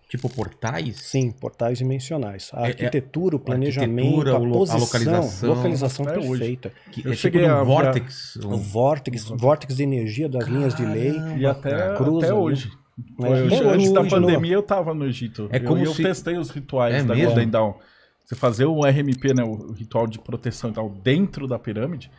Tipo portais? Sim, portais dimensionais. A arquitetura, o a planejamento, arquitetura, a posição, a localização até hoje. perfeita. Eu É cheguei tipo a um vórtex. O vórtex de energia das linhas de lei. E até cruza ali. hoje. Até Antes da hoje, pandemia eu tava no Egito. É como eu se- testei os rituais da mesmo? Golden Dawn. Você fazer o RMP, né, o ritual de proteção e tal, dentro da pirâmide,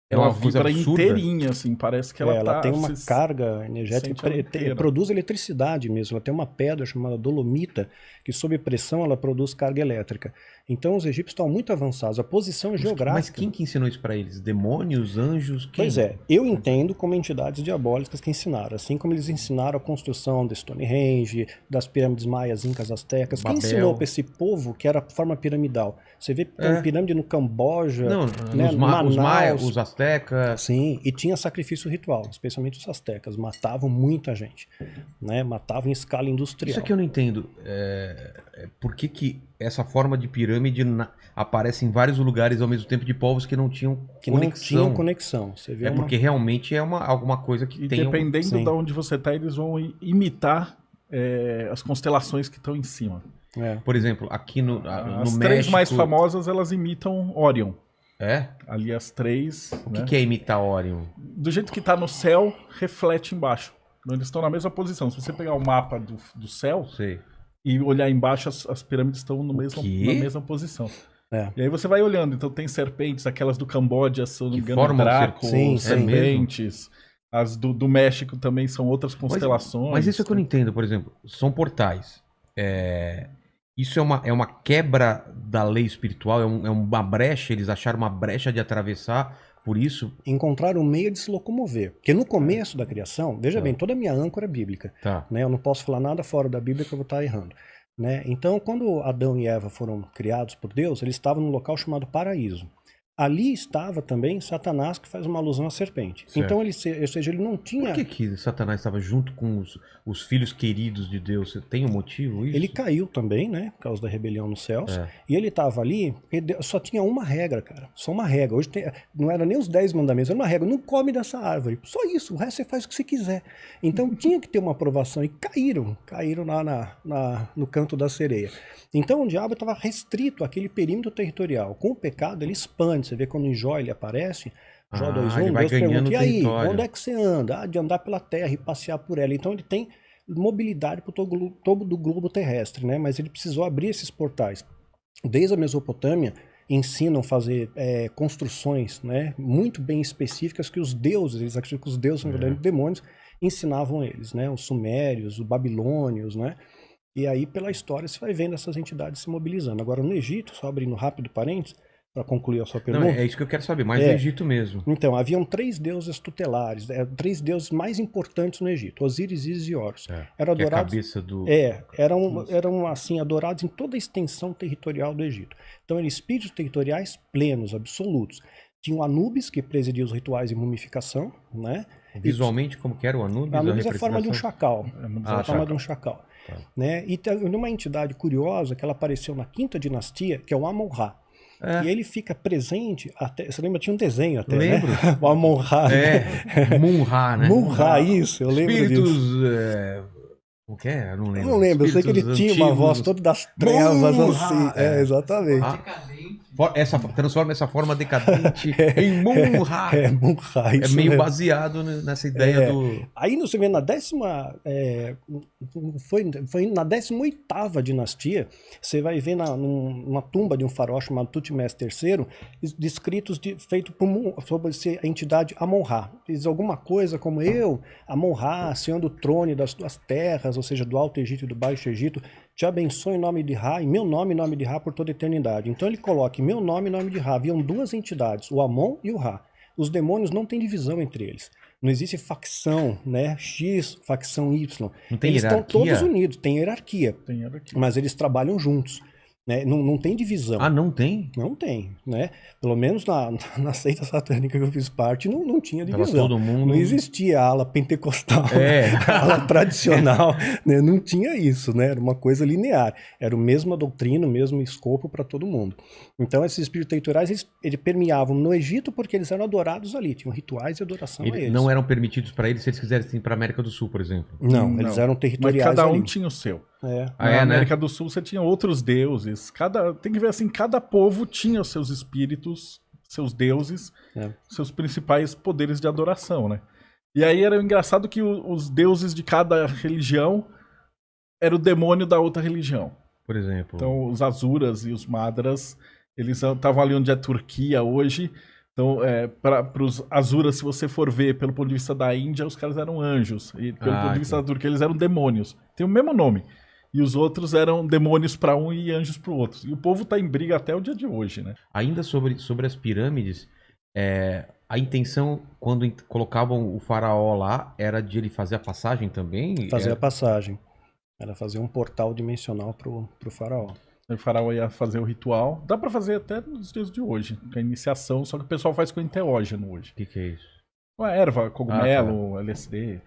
É uma ela coisa vibra absurda. inteirinha, assim, parece que ela Ela tá... tem uma você carga energética, sente ela inteira. produz eletricidade mesmo. Ela tem uma pedra chamada dolomita, que sob pressão ela produz carga elétrica. Então os egípcios estão muito avançados. A posição Mas geográfica. quem que ensinou isso pra eles? Demônios, anjos? Quem? Pois é, eu entendo como entidades diabólicas que ensinaram, assim como eles ensinaram a construção de Stonehenge, das pirâmides maias, incas, astecas. Quem Babel. ensinou para esse povo que era a forma piramidal? Você vê pirâmide no Camboja, Não, né, os Manaus. maias, os astecas. Sim, e tinha sacrifício ritual, especialmente os astecas. Matavam muita gente, né? Matavam em escala industrial. Isso aqui eu não entendo. Por que essa forma de pirâmide aparece em vários lugares ao mesmo tempo de povos que não tinham que conexão? não tinham conexão. Você vê Porque realmente é alguma coisa que E tem... dependendo Sim. de onde você tá, eles vão imitar as constelações que estão em cima. Por exemplo, aqui no As México... três mais famosas, elas imitam Orion. É? Ali as três, O né? que é imitar Orion? Do jeito que tá no céu, reflete embaixo. Eles estão na mesma posição. Se você pegar o mapa do céu Sei. e olhar embaixo, as pirâmides estão na quê? mesma posição. É. E aí você vai olhando. Então tem serpentes, aquelas do Camboja, se eu não me Que engano, formam Draco, Sim, serpentes. As do México também são outras constelações. Mas isso é que eu não entendo, por exemplo. São portais. Isso é uma quebra da lei espiritual? É uma brecha? Eles acharam uma brecha de atravessar? Por isso... Encontrar um meio de se locomover. Porque no começo da criação, veja bem, toda a minha âncora é bíblica. Tá. Né? Eu não posso falar nada fora da Bíblia que eu vou estar errando. Né? Então, quando Adão e Eva foram criados por Deus, eles estavam num local chamado paraíso. Ali estava também Satanás, que faz uma alusão à serpente. Certo. Então, ou seja, ele não tinha... Por que Satanás estava junto com os filhos queridos de Deus? Você tem um motivo isso? Ele caiu também, né? Por causa da rebelião nos céus. É. E ele estava ali, só tinha uma regra, cara. Só uma regra. Hoje não era nem os 10 mandamentos, era uma regra. Não come dessa árvore. Só isso. O resto você faz o que você quiser. Então tinha que ter uma aprovação. E caíram lá no canto da sereia. Então o diabo estava restrito àquele perímetro territorial. Com o pecado ele expande. Você vê quando em Jó ele aparece, Jó 2:1, ele vai Deus ganhando pergunta, e aí, território. onde é que você anda? De andar pela terra e passear por ela. Então ele tem mobilidade para todo do globo terrestre, né? Mas ele precisou abrir esses portais. Desde a Mesopotâmia, ensinam a fazer construções, né, muito bem específicas que os deuses, eles acreditam que os deuses são verdadeiros demônios, ensinavam eles, né? Os sumérios, os babilônios, né? E aí, pela história, você vai vendo essas entidades se mobilizando. Agora, no Egito, só abrindo rápido parênteses, para concluir a sua Não, pergunta. é isso que eu quero saber, mais no Egito mesmo. Então, haviam 3 deuses tutelares, 3 deuses mais importantes no Egito, Osíris, Ísis e Horus. Eram Que é a adorados, cabeça do... eram assim, adorados em toda a extensão territorial do Egito. Então, eram espíritos territoriais plenos, absolutos. Tinha o Anubis, que presidia os rituais de mumificação, né? Visualmente, como que era o Anubis? Anubis é a forma de um chacal. A forma de um chacal. Tá. Né? E tem uma entidade curiosa que ela apareceu na 5ª dinastia, que é o Amon-Ra. E ele fica presente até. Você lembra? Tinha um desenho até. Lembro. Né? O Amon-Ra. Mun-Ra, né? Mun-Ra, isso, eu lembro Espíritos... disso. O que é? Eu não lembro. Eu não lembro, eu sei que ele tinha uma voz toda das trevas, assim. Exatamente. Transforma essa forma decadente em Mun-Ra. Mun-Ra, isso É meio mesmo. baseado nessa ideia do... Aí você vê na foi na 18ª dinastia, você vai ver numa tumba de um faraó chamado Tutmés III, descritos feito sobre a entidade Amon-Ra. Diz alguma coisa como eu, Amon-Ra, senhor do trono das tuas terras, ou seja, do Alto Egito e do Baixo Egito, te abençoe em nome de Ra, em meu nome, em nome de Ra, por toda a eternidade. Então ele coloca em meu nome, em nome de Ra. Haviam 2 entidades, o Amon e o Ra. Os demônios não têm divisão entre eles. Não existe facção, né? X, facção Y. Não tem eles hierarquia? estão todos unidos, tem hierarquia. Tem Mas eles trabalham juntos. Né? Não tem divisão. Ah, não tem? Não tem, né? Pelo menos na seita satânica que eu fiz parte, não tinha Tava divisão. todo mundo... Não existia a ala pentecostal, a ala tradicional, né? Não tinha isso, né? Era uma coisa linear. Era a mesma doutrina, o mesmo escopo para todo mundo. Então, esses espíritos territoriais, eles permeavam no Egito porque eles eram adorados ali, tinham rituais de adoração a eles. Não eram permitidos para eles se eles quisessem ir para a América do Sul, por exemplo? Não, eles eram territoriais. Mas cada um ali. tinha o seu. É. Ah, Na é, né? América do Sul você tinha outros deuses. Tem que ver assim, cada povo tinha os seus espíritos, seus deuses, seus principais poderes de adoração, né? E aí era engraçado que os deuses de cada religião era o demônio da outra religião. Por exemplo. Então os Asuras e os Madras, eles estavam ali onde é a Turquia hoje. Então, para os Asuras, se você for ver pelo ponto de vista da Índia, os caras eram anjos. E pelo ponto de vista da Turquia, eles eram demônios. Tem o mesmo nome. E os outros eram demônios para um e anjos para o outro. E o povo tá em briga até o dia de hoje, né? Ainda sobre as pirâmides, a intenção, quando colocavam o faraó lá, era de ele fazer a passagem também? Fazer a passagem. Era fazer um portal dimensional pro faraó. O faraó ia fazer o ritual. Dá pra fazer até nos dias de hoje, com a iniciação, só que o pessoal faz com enteógeno hoje. O que é isso? Uma erva, cogumelo, LSD.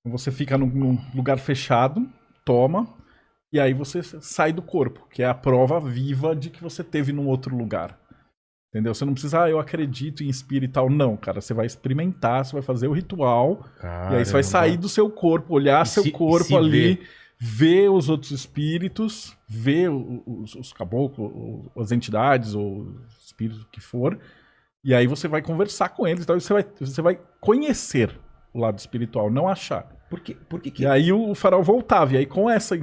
Você fica num lugar fechado, toma, e aí você sai do corpo, que é a prova viva de que você teve num outro lugar. Entendeu? Você não precisa, eu acredito em espírito e tal. Não, cara, você vai experimentar, você vai fazer o ritual, Caramba. e aí você vai sair do seu corpo, olhar seu corpo ali, ver os outros espíritos, ver os caboclos, as entidades, ou os espíritos que for, e aí você vai conversar com eles, então você vai conhecer o lado espiritual, não achar. Por que E aí o faraó voltava, e aí com essa...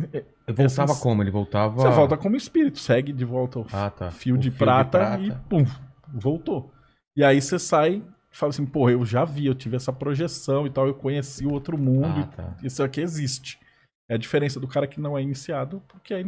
Voltava como? Ele voltava... Você volta como espírito, segue de volta o fio de prata e pum, voltou. E aí você sai e fala assim, pô, eu já vi, eu tive essa projeção e tal, eu conheci o outro mundo, isso aqui existe. É a diferença do cara que não é iniciado, porque é